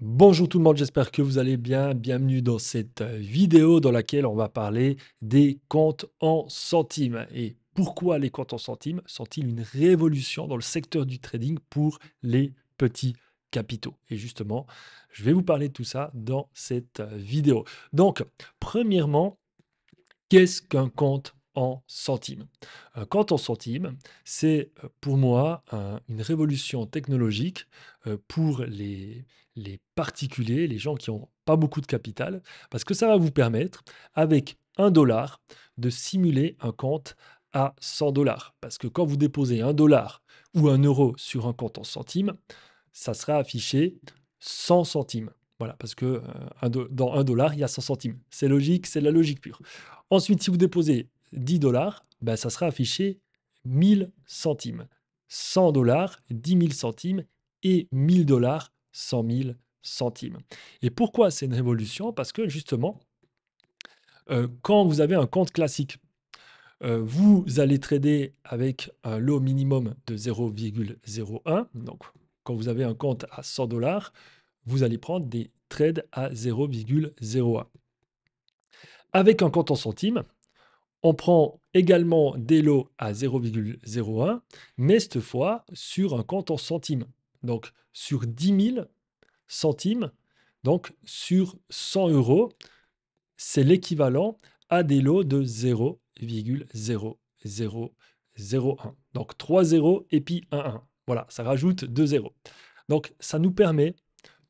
Bonjour tout le monde, j'espère que vous allez bien. Bienvenue dans cette vidéo dans laquelle on va parler des comptes en centimes. Et pourquoi les comptes en centimes sont-ils une révolution dans le secteur du trading pour les petits capitaux? Et justement, je vais vous parler de tout ça dans cette vidéo. Donc, premièrement, qu'est-ce qu'un compte en centimes? Un compte en centimes, c'est pour moi une révolution technologique pour les particuliers, les gens qui n'ont pas beaucoup de capital, parce que ça va vous permettre, avec 1 dollar, de simuler un compte à 100 dollars. Parce que quand vous déposez 1 dollar ou 1 euro sur un compte en centimes, ça sera affiché 100 centimes. Voilà, parce que dans 1 dollar, il y a 100 centimes. C'est logique, c'est de la logique pure. Ensuite, si vous déposez 10 dollars, ben, ça sera affiché 1000 centimes. 100 dollars, 10 000 centimes et 1000 dollars, 100 000 centimes. Et pourquoi c'est une révolution? Parce que justement, quand vous avez un compte classique, vous allez trader avec un lot minimum de 0,01. Donc, quand vous avez un compte à 100 dollars, vous allez prendre des trades à 0,01. Avec un compte en centimes, on prend également des lots à 0,01, mais cette fois sur un compte en centimes. Donc sur 10 000 centimes, donc sur 100 euros, c'est l'équivalent à des lots de 0,0001. Donc 3 zéros et puis un 1. Voilà, ça rajoute 2 zéros. Donc ça nous permet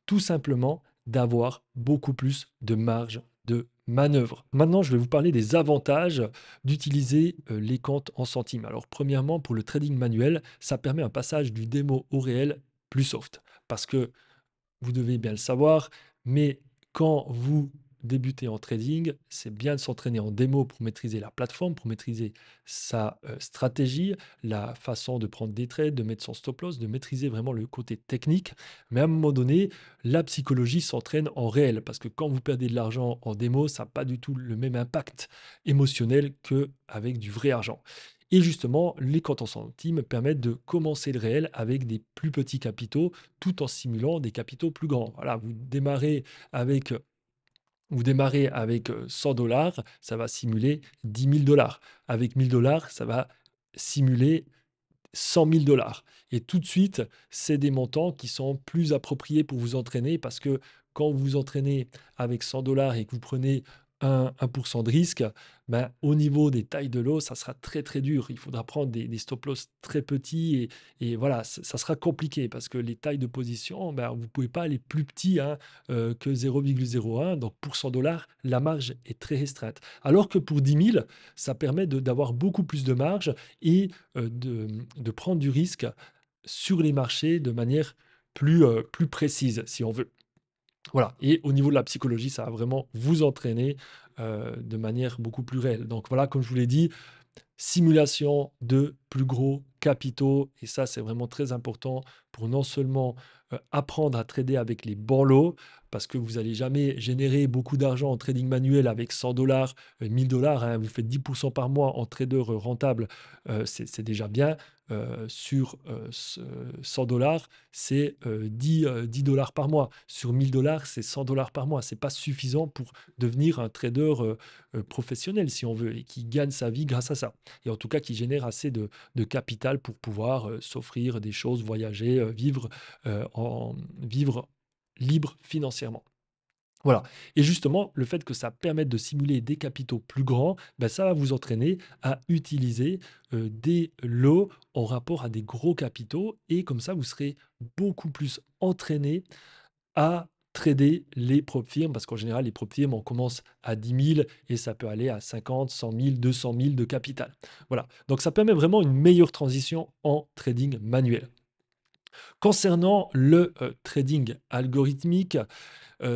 tout simplement d'avoir beaucoup plus de marge de manœuvre. Maintenant, je vais vous parler des avantages d'utiliser les comptes en centimes. Alors, premièrement, pour le trading manuel, ça permet un passage du démo au réel plus soft. Parce que vous devez bien le savoir, mais quand vous débutez en trading, c'est bien de s'entraîner en démo pour maîtriser la plateforme, pour maîtriser sa stratégie, la façon de prendre des trades, de mettre son stop loss, de maîtriser vraiment le côté technique. Mais à un moment donné, la psychologie s'entraîne en réel parce que quand vous perdez de l'argent en démo, ça n'a pas du tout le même impact émotionnel qu'avec du vrai argent. Et justement, les comptes en centimes permettent de commencer le réel avec des plus petits capitaux tout en simulant des capitaux plus grands. Voilà, avec, vous démarrez avec 100 dollars, ça va simuler 10 000 dollars. Avec 1000 dollars, ça va simuler 100 000 dollars. Et tout de suite, c'est des montants qui sont plus appropriés pour vous entraîner parce que quand vous vous entraînez avec 100 dollars et que vous prenez 1% de risque, ben, au niveau des tailles de l'eau, ça sera très très dur. Il faudra prendre des stop loss très petits et voilà, ça sera compliqué parce que les tailles de position, ben, vous ne pouvez pas aller plus petit hein, que 0,01. Donc pour 100 dollars, la marge est très restreinte. Alors que pour 10 000, ça permet d'avoir beaucoup plus de marge et de prendre du risque sur les marchés de manière plus précise, si on veut. Voilà, et au niveau de la psychologie, ça va vraiment vous entraîner de manière beaucoup plus réelle. Donc voilà, comme je vous l'ai dit, simulation de plus gros capitaux. Et ça, c'est vraiment très important pour non seulement apprendre à trader avec les bons lots, parce que vous n'allez jamais générer beaucoup d'argent en trading manuel avec 100 dollars, 1000 dollars. Hein, vous faites 10% par mois en trader rentable, c'est déjà bien. Sur 100 dollars, c'est 10 dollars par mois. Sur 1000 dollars, c'est 100 dollars par mois. C'est pas suffisant pour devenir un trader professionnel, si on veut, et qui gagne sa vie grâce à ça. Et en tout cas, qui génère assez de capital pour pouvoir s'offrir des choses, voyager, vivre libre financièrement. Voilà. Et justement, le fait que ça permette de simuler des capitaux plus grands, ben, ça va vous entraîner à utiliser des lots en rapport à des gros capitaux. Et comme ça, vous serez beaucoup plus entraîné à trader les prop firmes, parce qu'en général, les prop firmes, on commence à 10 000 et ça peut aller à 50, 100 000, 200 000 de capital. Voilà. Donc, ça permet vraiment une meilleure transition en trading manuel. Concernant le trading algorithmique,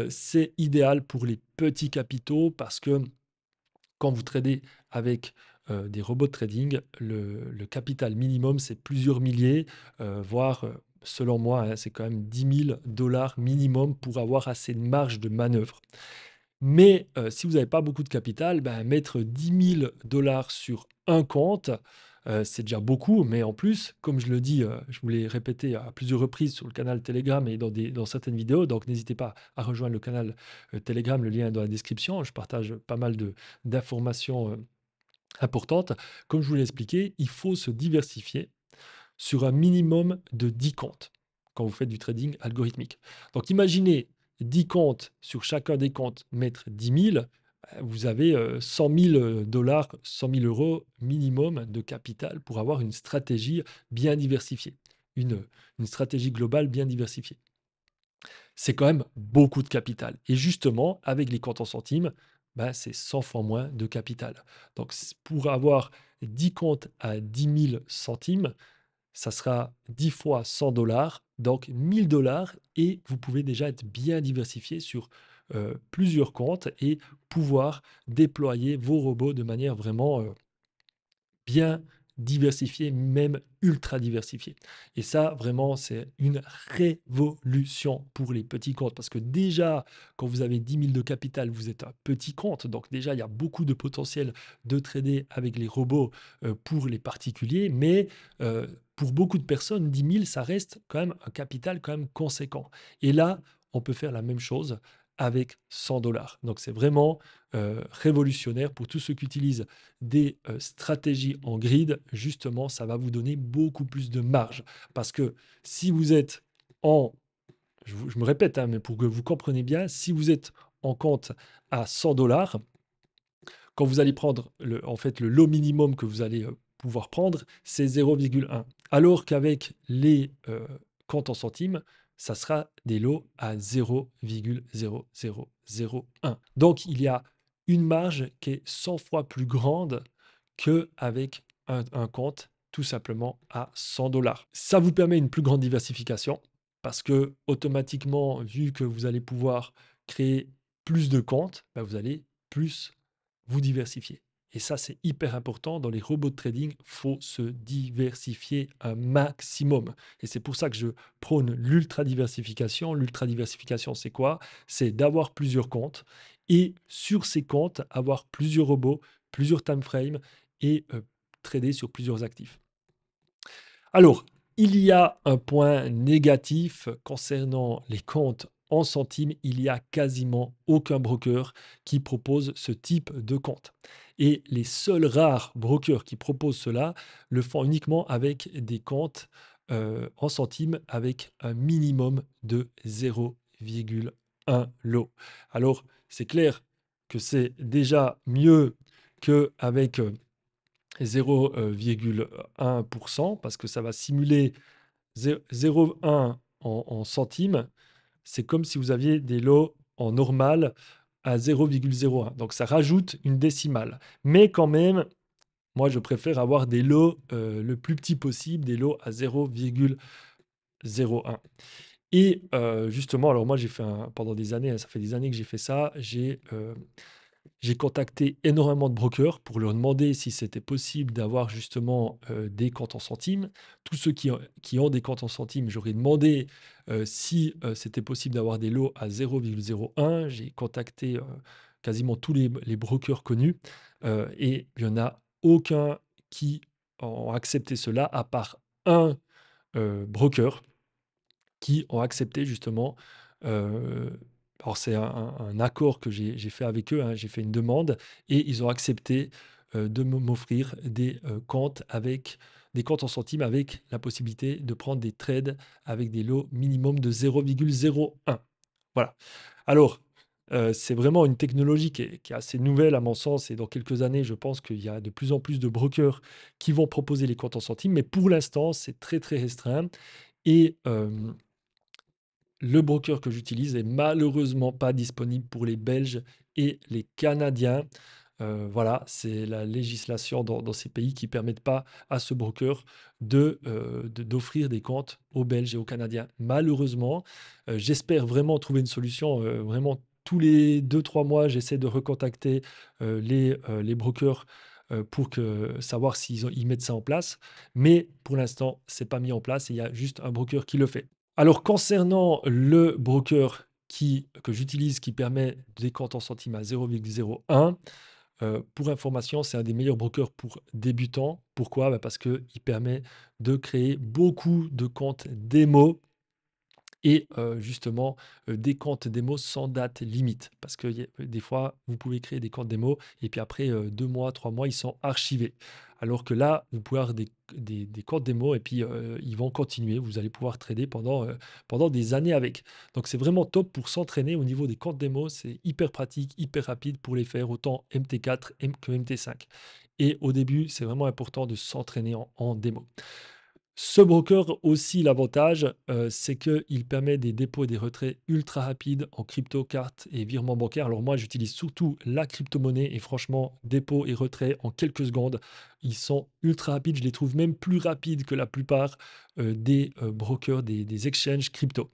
c'est idéal pour les petits capitaux parce que quand vous tradez avec des robots de trading, le capital minimum, c'est plusieurs milliers, voire, selon moi, hein, c'est quand même 10 000 dollars minimum pour avoir assez de marge de manœuvre. Mais si vous n'avez pas beaucoup de capital, ben, mettre 10 000 dollars sur un compte, c'est déjà beaucoup, mais en plus, comme je le dis, je vous l'ai répété à plusieurs reprises sur le canal Telegram et dans certaines vidéos, donc n'hésitez pas à rejoindre le canal, Telegram, le lien est dans la description. Je partage pas mal de d'informations, importantes. Comme je vous l'ai expliqué, il faut se diversifier sur un minimum de 10 comptes quand vous faites du trading algorithmique. Donc imaginez 10 comptes, sur chacun des comptes, mettre 10 000, vous avez 100 000 dollars, 100 000 euros minimum de capital pour avoir une stratégie bien diversifiée, une, une stratégie globale bien diversifiée. C'est quand même beaucoup de capital. Et justement, avec les comptes en centimes, ben, c'est 100 fois moins de capital. Donc pour avoir 10 comptes à 10 000 centimes, ça sera 10 fois 100 dollars, donc 1000 dollars, et vous pouvez déjà être bien diversifié sur plusieurs comptes et pouvoir déployer vos robots de manière vraiment bien diversifiée, même ultra diversifiée. Et ça, vraiment, c'est une révolution pour les petits comptes. Parce que déjà, quand vous avez 10 000 de capital, vous êtes un petit compte. Donc déjà, il y a beaucoup de potentiel de trader avec les robots pour les particuliers. Mais pour beaucoup de personnes, 10 000, ça reste quand même un capital quand même conséquent. Et là, on peut faire la même chose avec 100 dollars. Donc c'est vraiment révolutionnaire pour tous ceux qui utilisent des stratégies en grid. Justement, ça va vous donner beaucoup plus de marge. Parce que si vous êtes en, je me répète, hein, mais pour que vous compreniez bien, si vous êtes en compte à 100 dollars, quand vous allez prendre en fait, le lot minimum que vous allez pouvoir prendre, c'est 0,1. Alors qu'avec les comptes en centimes, ça sera des lots à 0,0001. Donc, il y a une marge qui est 100 fois plus grande qu'avec un compte tout simplement à 100 dollars. Ça vous permet une plus grande diversification parce que automatiquement, vu que vous allez pouvoir créer plus de comptes, bah, vous allez plus vous diversifier. Et ça, c'est hyper important. Dans les robots de trading, il faut se diversifier un maximum. Et c'est pour ça que je prône l'ultra diversification. L'ultra diversification, c'est quoi? C'est d'avoir plusieurs comptes et sur ces comptes, avoir plusieurs robots, plusieurs time frames et trader sur plusieurs actifs. Alors, il y a un point négatif concernant les comptes en centimes. Il n'y a quasiment aucun broker qui propose ce type de compte. Et les seuls rares brokers qui proposent cela le font uniquement avec des comptes en centimes avec un minimum de 0,1 lot. Alors, c'est clair que c'est déjà mieux qu'avec 0,1% parce que ça va simuler 0,1 en centimes. C'est comme si vous aviez des lots en normal à 0,01. Donc ça rajoute une décimale. Mais quand même, moi je préfère avoir des lots le plus petit possible, des lots à 0,01. Et justement, alors moi j'ai fait pendant des années, hein, ça fait des années que j'ai fait ça, j'ai contacté énormément de brokers pour leur demander si c'était possible d'avoir justement des comptes en centimes. Tous ceux qui ont des comptes en centimes, j'aurais demandé si c'était possible d'avoir des lots à 0,01. J'ai contacté quasiment tous les brokers connus et il n'y en a aucun qui ont accepté cela, à part un broker qui ont accepté justement. euh, alors c'est un accord que j'ai fait avec eux, hein, j'ai fait une demande et ils ont accepté de m'offrir des comptes en centimes avec la possibilité de prendre des trades avec des lots minimum de 0,01. Voilà. Alors, c'est vraiment une technologie qui est assez nouvelle à mon sens et dans quelques années, je pense qu'il y a de plus en plus de brokers qui vont proposer les comptes en centimes, mais pour l'instant, c'est très très restreint. Et le broker que j'utilise est malheureusement pas disponible pour les Belges et les Canadiens. Voilà, c'est la législation dans ces pays qui ne permettent pas à ce broker d'offrir des comptes aux Belges et aux Canadiens. Malheureusement, j'espère vraiment trouver une solution. Vraiment, tous les 2 3 mois, j'essaie de recontacter les brokers pour savoir ils mettent ça en place. Mais pour l'instant, c'est pas mis en place et il y a juste un broker qui le fait. Alors concernant le broker que j'utilise qui permet des comptes en centimes à 0,01, Pour information, c'est un des meilleurs brokers pour débutants. Pourquoi? Bah, parce qu'il permet de créer beaucoup de comptes démo et justement, des comptes démo sans date limite. Parce que des fois, vous pouvez créer des comptes démo et puis après, 2 mois, 3 mois, ils sont archivés. Alors que là, vous pouvez avoir des comptes démo et puis, ils vont continuer. Vous allez pouvoir trader pendant des années avec. Donc c'est vraiment top pour s'entraîner au niveau des comptes démo. C'est hyper pratique, hyper rapide pour les faire, autant MT4 que MT5. Et au début, c'est vraiment important de s'entraîner en démo. Ce broker aussi l'avantage, c'est qu'il permet des dépôts et des retraits ultra rapides en crypto, cartes et virements bancaires. Alors moi, j'utilise surtout la crypto-monnaie et franchement, dépôt et retrait en quelques secondes, ils sont ultra rapides. Je les trouve même plus rapides que la plupart, des, brokers, des exchanges crypto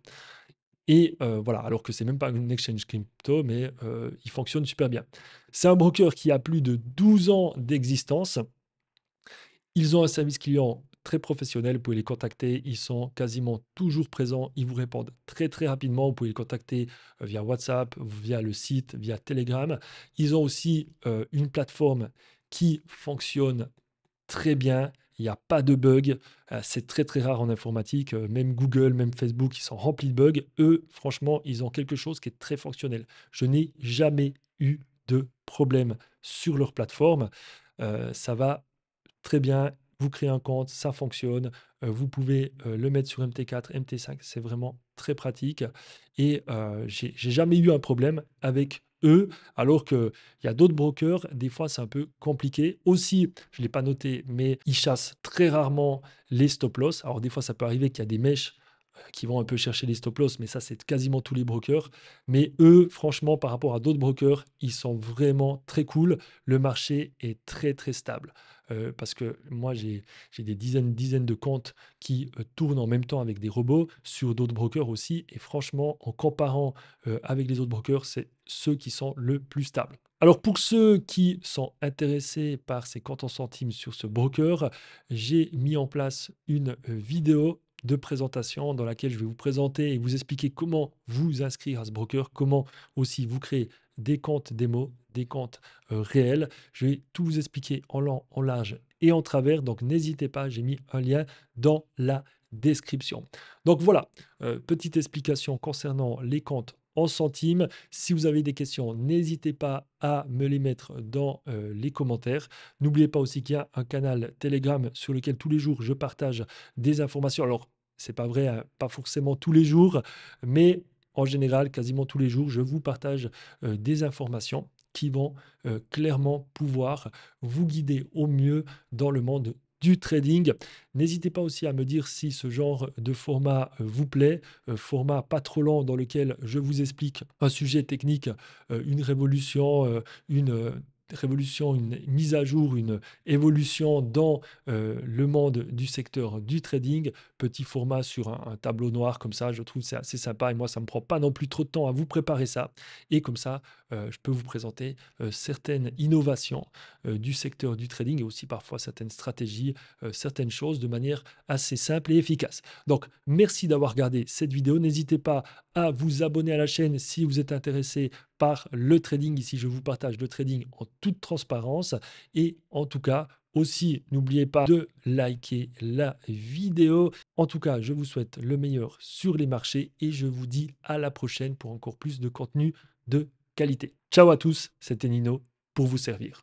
et voilà, alors que c'est même pas une exchange crypto, mais il fonctionne super bien. C'est un broker qui a plus de 12 ans d'existence. Ils ont un service client très professionnel, vous pouvez les contacter, ils sont quasiment toujours présents, ils vous répondent très très rapidement, vous pouvez les contacter via WhatsApp, via le site, via Telegram. Ils ont aussi une plateforme qui fonctionne très bien, il n'y a pas de bugs, c'est très très rare en informatique, même Google, même Facebook, ils sont remplis de bugs. Eux, franchement, ils ont quelque chose qui est très fonctionnel. Je n'ai jamais eu de problème sur leur plateforme. Ça va très bien, vous créez un compte, ça fonctionne. Vous pouvez, le mettre sur MT4, MT5, c'est vraiment très pratique et j'ai jamais eu un problème avec eux, alors qu'il y a d'autres brokers, des fois, c'est un peu compliqué. Aussi, je ne l'ai pas noté, mais ils chassent très rarement les stop loss. Alors des fois, ça peut arriver qu'il y a des mèches, qui vont un peu chercher les stop loss, mais ça, c'est quasiment tous les brokers. Mais eux, franchement, par rapport à d'autres brokers, ils sont vraiment très cool. Le marché est très, très stable. Parce que moi, j'ai des dizaines de comptes qui tournent en même temps avec des robots sur d'autres brokers aussi. Et franchement, en comparant avec les autres brokers, c'est ceux qui sont le plus stables. Alors pour ceux qui sont intéressés par ces comptes en centimes sur ce broker, j'ai mis en place une vidéo de présentation dans laquelle je vais vous présenter et vous expliquer comment vous inscrire à ce broker, comment aussi vous créer des comptes démo, des comptes réels. Je vais tout vous expliquer en long, en large et en travers. Donc n'hésitez pas, j'ai mis un lien dans la description. Donc voilà, petite explication concernant les comptes en centimes. Si vous avez des questions, n'hésitez pas à me les mettre dans les commentaires. N'oubliez pas aussi qu'il y a un canal Telegram sur lequel tous les jours je partage des informations. Alors, c'est pas vrai, hein, pas forcément tous les jours, mais en général, quasiment tous les jours, je vous partage des informations qui vont clairement pouvoir vous guider au mieux dans le monde du trading. N'hésitez pas aussi à me dire si ce genre de format vous plaît, format pas trop lent dans lequel je vous explique un sujet technique, une révolution, une mise à jour, une évolution dans le monde du secteur du trading. Petit format sur un tableau noir comme ça, je trouve que c'est assez sympa et moi, ça ne me prend pas non plus trop de temps à vous préparer ça. Et comme ça, je peux vous présenter certaines innovations du secteur du trading et aussi parfois certaines stratégies, certaines choses de manière assez simple et efficace. Donc, merci d'avoir regardé cette vidéo. N'hésitez pas à vous abonner à la chaîne si vous êtes intéressé par le trading. Ici, je vous partage le trading en toute transparence. Et en tout cas, aussi, n'oubliez pas de liker la vidéo. En tout cas, je vous souhaite le meilleur sur les marchés et je vous dis à la prochaine pour encore plus de contenu de qualité. Ciao à tous, c'était Nino pour vous servir.